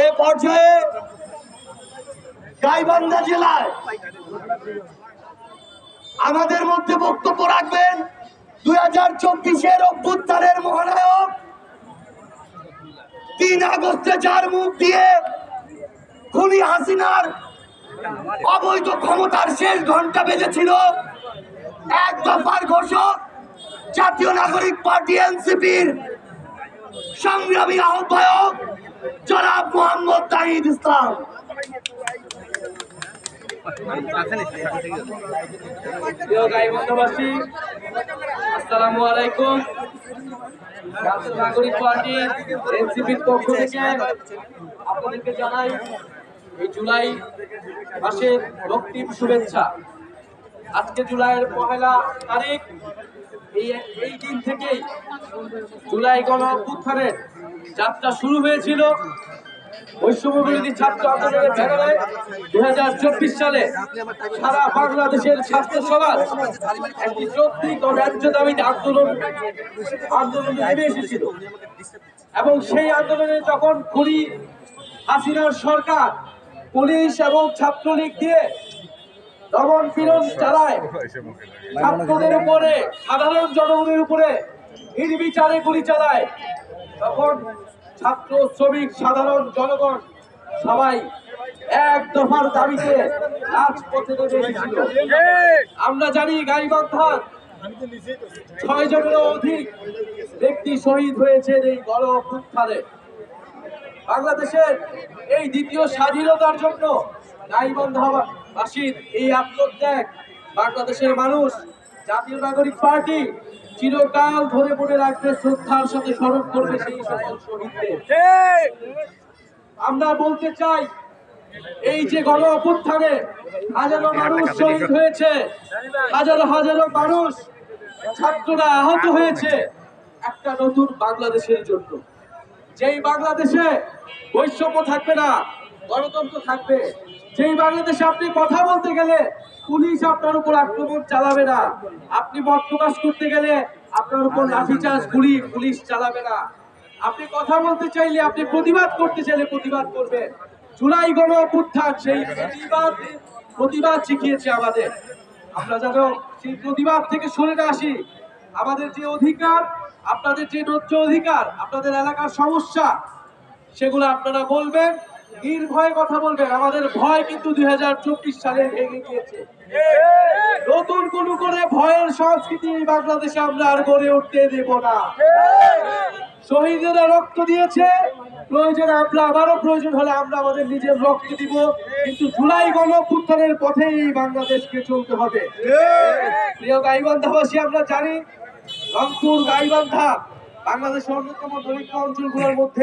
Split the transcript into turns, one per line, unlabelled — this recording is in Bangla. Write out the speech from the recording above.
এ পর্যায়ে গাইবান্ধা জেলায় আমাদের মধ্যে বক্তব্য রাখবেন 2024-এর অভ্যুত্থানের মহানায়ক, 3 আগস্টে যার মুখ দিয়ে খুনি হাসিনার অবৈধ ক্ষমতার শেষ ঘন্টা বেজেছিল, এক দফার ঘোষক, জাতীয় নাগরিক পার্টি এনসিপির সংগ্রামী আহ্বায়ক জনাব মোহাম্মদ তাহিদ ইসলাম।
গাইবান্ধাবাসী, আসসালামু আলাইকুম। জাতীয় নাগরিক পার্টি এনসিপির পক্ষ থেকে আপনাদেরকে জানাই এই জুলাই মাসের রক্তিম শুভেচ্ছা। আজকে জুলাইয়ের 1 তারিখ, এই দিন থেকেই জুলাই গণ অভ্যুত্থানের যাত্রা শুরু হয়েছিল। বৈষম্য বিরোধী ছাত্র আন্দোলনের ব্যানারে 2024 সালে সারা বাংলাদেশের ছাত্র সমাজ একটি যৌক্তিক ও ন্যায্য দাবিতে আন্দোলনে নেমে এসেছিল এবং সেই আন্দোলনে যখন খুনি হাসিনার সরকার পুলিশ এবং ছাত্রলীগ দিয়ে দমন পীড়ন চালায়, ছাত্রদের উপরে, সাধারণ জনগণের উপরে নির্বিচারে গুলি চালায়, তখন ছাত্র, শ্রমিক, সাধারণ জনগণ সবাই এক দফার দাবিতে রাজপথে নেমে এসেছিল। আমরা জানি গাইবান্ধার 6 জনেরও অধিক ব্যক্তি শহীদ হয়েছেন এই গণ অভ্যুত্থানে। বাংলাদেশের এই দ্বিতীয় স্বাধীনতার জন্য গাইবান্ধাবাসীর এই আত্মত্যাগ বাংলাদেশের মানুষ, জাতীয় নাগরিক পার্টি চিরকাল ধরে মনে রাখবে, শ্রদ্ধার সাথে স্মরণ করবে সেই সকল শহীদদের। আমরা বলতে চাই, এই যে গণ অভ্যুত্থানে হাজারো মানুষ শহীদ হয়েছে, হাজারো হাজারো মানুষ, ছাত্ররা আহত হয়েছে একটা নতুন বাংলাদেশের জন্য, যেই বাংলাদেশে বৈষম্য থাকবে না, গণতন্ত্র থাকবে, যেই বাংলাদেশে আপনি কথা বলতে গেলে পুলিশ আপনার উপর আক্রমণ চালাবে না, আপনি মত প্রকাশ করতে গেলে আপনার উপর লাঠিচার্জ পুলিশ চালাবে না, আপনি কথা বলতে চাইলে, আপনি প্রতিবাদ করতে চাইলে প্রতিবাদ করবে। জুলাই গণ অভ্যুত্থান সেই প্রতিবাদ শিখিয়েছে আমাদের। আমরা যেন সেই প্রতিবাদ থেকে সরে না আসি। আমাদের যে অধিকার, আপনাদের যে ন্যায্য অধিকার, আপনাদের এলাকার সমস্যা, সেগুলো আপনারা বলবেন, নির্ভয়ে কথা বলবেন। আমাদের ভয় কিন্তু 2024 সালে ভেঙে গিয়েছে। নতুন কোন করে ভয়ের সংস্কৃতি বাংলাদেশে আমরা আর গড়ে উঠতে দেব না। শহীদেরা রক্ত দিয়েছে, প্রয়োজনে আমরা আবারও প্রয়োজন হলে আমরা আমাদের নিজের রক্ত দিব, কিন্তু জুলাই গণ অভ্যুত্থানের পথেই বাংলাদেশকে চলতে হবে। প্রিয় গাইবান্ধাবাসী, আমরা জানি রংপুর, গাইবান্ধা বাংলাদেশের অন্যতম দরিদ্র অঞ্চলগুলোর মধ্যে